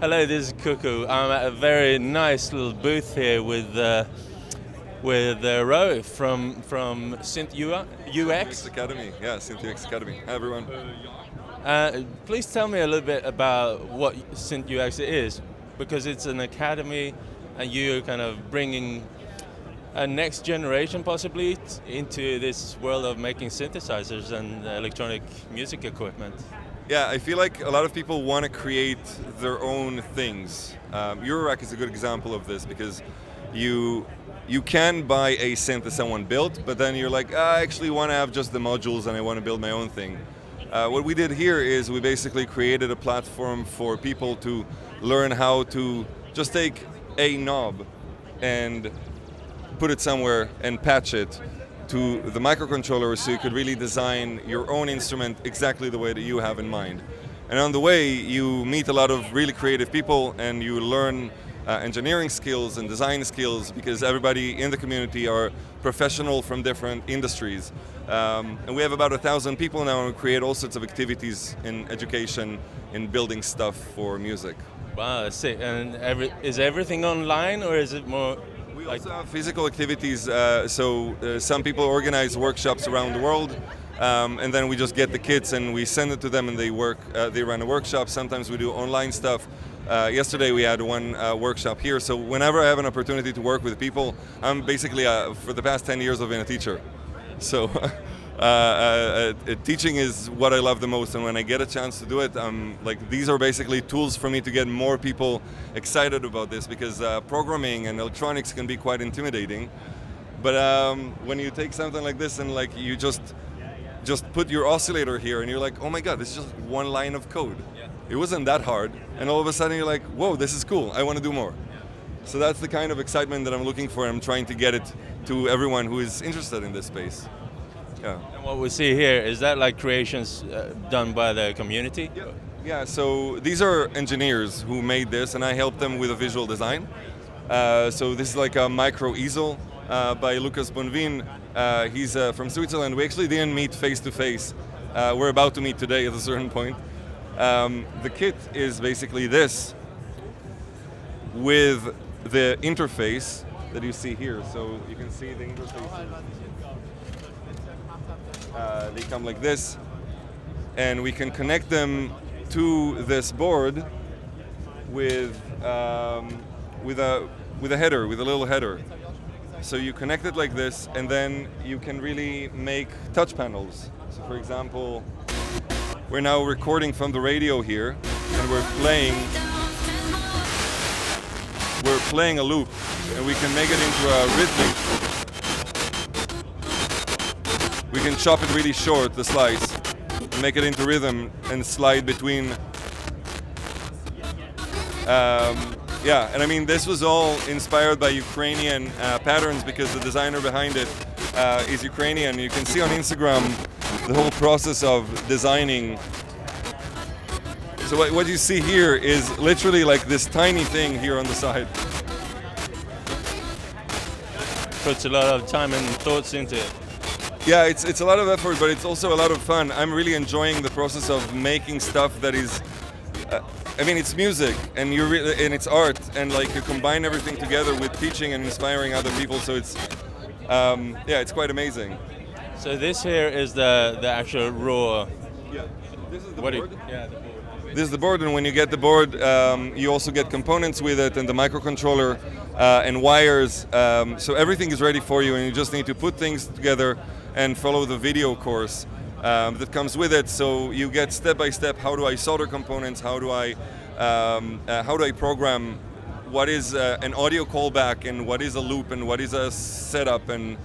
Hello, this is Cuckoo. I'm at a very nice little booth here with Ro from Synth UX Academy. Yeah, Synth UX Academy. Hi everyone. Please tell me a little bit about what Synth UX is, because it's an academy and you're kind of bringing a next generation possibly into this world of making synthesizers and electronic music equipment. Yeah, I feel like a lot of people want to create their own things. Eurorack is a good example of this because you can buy a synth that someone built, but then you're like, I actually want to have just the modules and I want to build my own thing. What we did here is we basically created a platform for people to learn how to just take a knob and put it somewhere and patch it to the microcontroller so you could really design your own instrument exactly the way that you have in mind. And on the way, you meet a lot of really creative people and you learn engineering skills and design skills because everybody in the community are professional from different industries. And we have about 1,000 people now and we create all sorts of activities in education, in building stuff for music. Wow, that's sick. And is everything online or is it more? We also have physical activities, some people organize workshops around the world, and then we just get the kits and we send it to them and they run a workshop. Sometimes we do online stuff. Yesterday we had one workshop here, so whenever I have an opportunity to work with people, I'm basically, for the past 10 years I've been a teacher. So teaching is what I love the most, and when I get a chance to do it, these are basically tools for me to get more people excited about this, because programming and electronics can be quite intimidating. But when you take something like this and you just put your oscillator here and you're like, oh my god, this is just one line of code. Yeah. It wasn't that hard, and all of a sudden you're like, whoa, this is cool, I want to do more. Yeah. So that's the kind of excitement that I'm looking for, and I'm trying to get it to everyone who is interested in this space. Yeah. And what we see here, is that like creations done by the community? Yeah, so these are engineers who made this and I helped them with a visual design. So this is like a micro easel by Lucas Bonvin. He's from Switzerland. We actually didn't meet face to face. We're about to meet today at a certain point. The kit is basically this with the interface that you see here. So you can see the interface. They come like this, and we can connect them to this board with a header, with a little header. So you connect it like this, and then you can really make touch panels. So for example, we're now recording from the radio here, and we're playing a loop, and we can make it into a rhythmic. We can chop it really short, the slice, make it into rhythm and slide between. Yeah, and I mean, this was all inspired by Ukrainian patterns because the designer behind it is Ukrainian. You can see on Instagram the whole process of designing. So what you see here is literally like this tiny thing here on the side. Puts a lot of time and thoughts into it. Yeah, it's a lot of effort, but it's also a lot of fun. I'm really enjoying the process of making stuff that is, I mean, it's music and and it's art, and you combine everything together with teaching and inspiring other people. So it's, it's quite amazing. So this here is the actual raw. Yeah, this is the board. The board. This is the board, and when you get the board, you also get components with it and the microcontroller and wires. So everything is ready for you, and you just need to put things together and follow the video course that comes with it. So you get step by step, how do I solder components, how do I program, what is an audio callback, and what is a loop, and what is a setup, and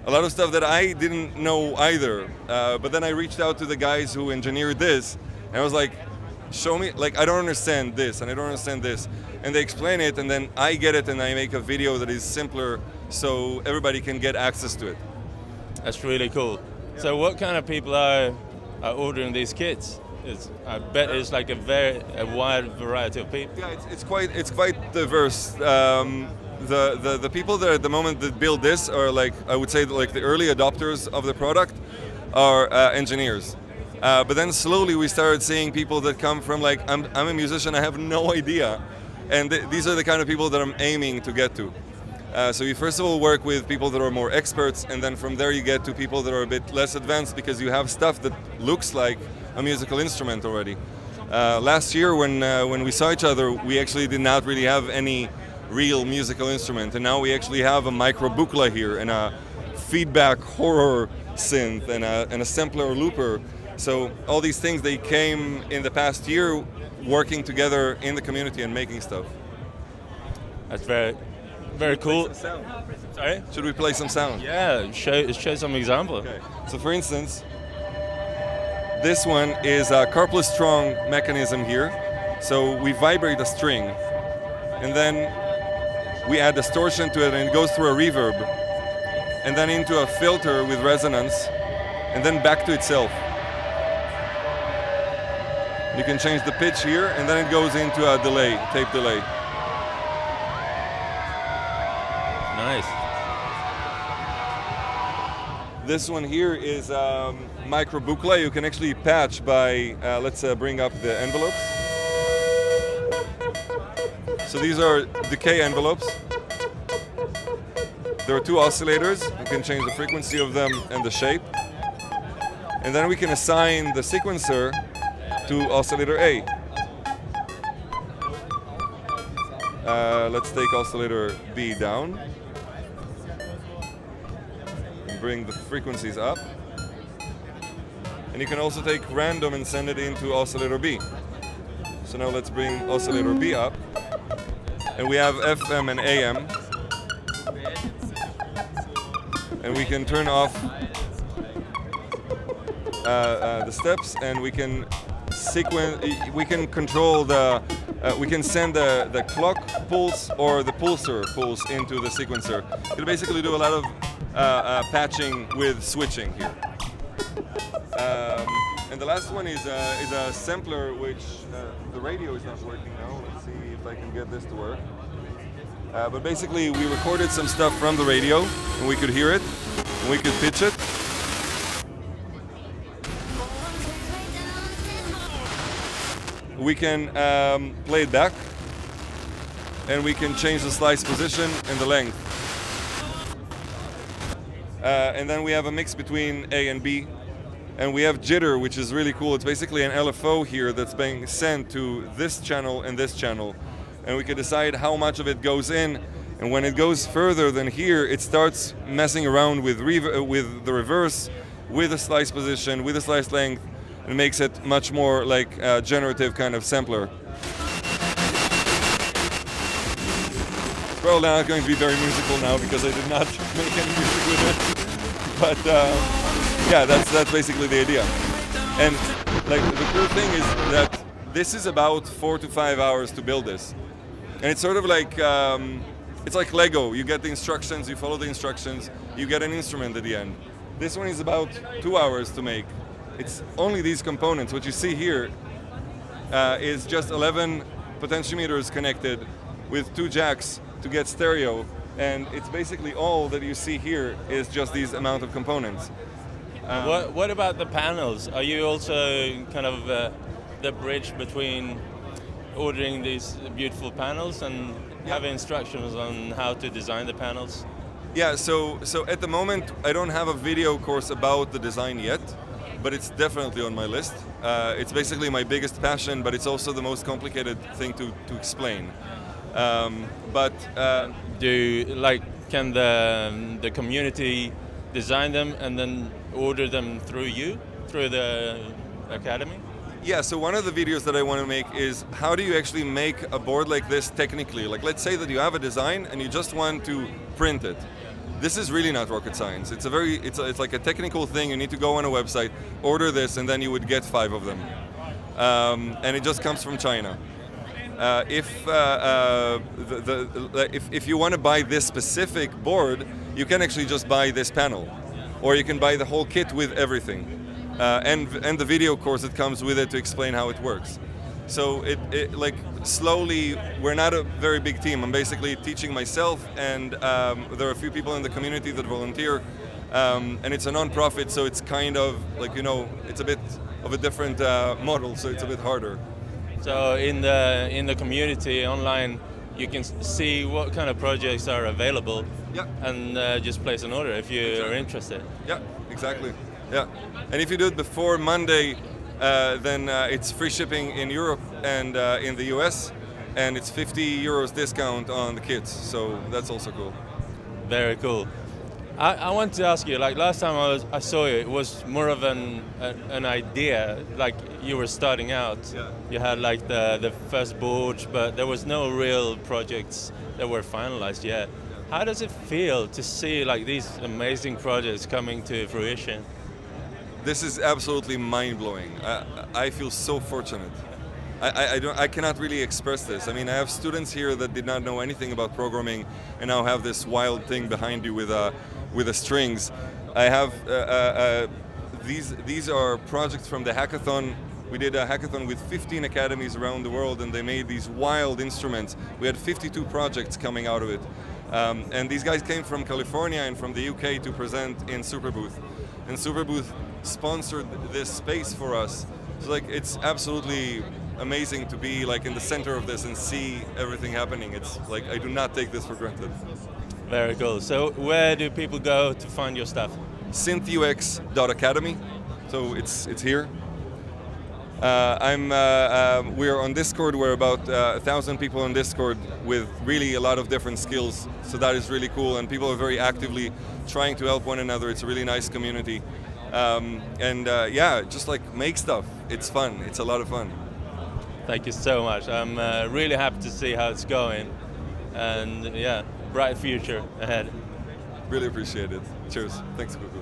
a lot of stuff that I didn't know either. But then I reached out to the guys who engineered this, and I was like, show me, I don't understand this, and I don't understand this. And they explain it, and then I get it, and I make a video that is simpler so everybody can get access to it. That's really cool. Yeah. So what kind of people are ordering these kits? I bet it's like a wide variety of people. Yeah, it's quite diverse. The people that at the moment that build this are I would say the early adopters of the product are engineers. But then slowly we started seeing people that come from like, I'm a musician, I have no idea. And these are the kind of people that I'm aiming to get to. So you first of all work with people that are more experts, and then from there you get to people that are a bit less advanced because you have stuff that looks like a musical instrument already. Last year when we saw each other, we actually did not really have any real musical instrument, and now we actually have a micro buchla here and a feedback horror synth and a sampler looper. So all these things, they came in the past year working together in the community and making stuff. That's very, very cool. Sorry? Should we play some sound? Yeah, show some example. Okay. So for instance, this one is a carpless strong mechanism here. So we vibrate a string, and then we add distortion to it, and it goes through a reverb, and then into a filter with resonance, and then back to itself. You can change the pitch here, and then it goes into a delay, tape delay. Nice. This one here is micro buchla. You can actually patch by, let's bring up the envelopes. So these are decay envelopes. There are two oscillators. You can change the frequency of them and the shape. And then we can assign the sequencer to oscillator A. Let's take oscillator B down. And bring the frequencies up. And you can also take random and send it into oscillator B. So now let's bring oscillator B up. And we have FM and AM. And we can turn off the steps, and we can control we can send the clock pulse or the pulsar pulse into the sequencer. You can basically do a lot of patching with switching here. And the last one is a sampler, which the radio is not working now. Let's see if I can get this to work. But basically, we recorded some stuff from the radio, and we could hear it, and we could pitch it. We can play it back, and we can change the slice position and the length. And then we have a mix between A and B. And we have Jitter, which is really cool. It's basically an LFO here that's being sent to this channel and this channel. And we can decide how much of it goes in. And when it goes further than here, it starts messing around with the reverse, with the slice position, with the slice length, and makes it much more like a generative kind of sampler. It's probably not going to be very musical now because I did not make any music with it. But yeah, that's basically the idea. And like the cool thing is that this is about 4 to 5 hours to build this. And it's sort of like, it's like Lego. You get the instructions, you follow the instructions, you get an instrument at the end. This one is about 2 hours to make. It's only these components. What you see here is just 11 potentiometers connected with 2 jacks to get stereo. And it's basically all that you see here is just these amount of components. What about the panels? Are you also kind of the bridge between ordering these beautiful panels and having instructions on how to design the panels? Yeah, so at the moment I don't have a video course about the design yet, but it's definitely on my list. It's basically my biggest passion, but it's also the most complicated thing to explain. Can the community design them and then order them through the academy? Yeah, so one of the videos that I want to make is how do you actually make a board like this technically? Like, let's say that you have a design and you just want to print it. This is really not rocket science. It's like a technical thing. You need to go on a website, order this, and then you would get 5 of them. And it just comes from China. If you want to buy this specific board, you can actually just buy this panel, or you can buy the whole kit with everything, and the video course that comes with it to explain how it works. So it like slowly, we're not a very big team. I'm basically teaching myself, and there are a few people in the community that volunteer, and it's a non-profit, so it's kind of like, you know, it's a bit of a different model, so it's a bit harder. So in the community online, you can see what kind of projects are available, Yeah. and just place an order if you are interested. Yeah, exactly. Yeah, and if you do it before Monday, then it's free shipping in Europe and in the US, and it's 50 euros discount on the kits. So that's also cool. Very cool. I want to ask you, like last time I saw you, it was more of an idea, like you were starting out. Yeah. You had like the first board, but there was no real projects that were finalized yet. How does it feel to see like these amazing projects coming to fruition? This is absolutely mind-blowing. I feel so fortunate. I cannot really express this. I mean, I have students here that did not know anything about programming and now have this wild thing behind you with the strings. I have these are projects from the hackathon. We did a hackathon with 15 academies around the world, and they made these wild instruments. We had 52 projects coming out of it. And these guys came from California and from the UK to present in Superbooth. And Superbooth sponsored this space for us. So like, it's absolutely amazing to be like in the center of this and see everything happening. It's like, I do not take this for granted. Very cool. So where do people go to find your stuff? Synth UX Academy. So it's here. We're on Discord. We're about 1,000 people on Discord with really a lot of different skills. So that is really cool, and people are very actively trying to help one another. It's a really nice community, yeah, just like make stuff. It's fun. It's a lot of fun. Thank you so much. I'm really happy to see how it's going, and yeah, bright future ahead. Really appreciate it. Cheers. Thanks, Google.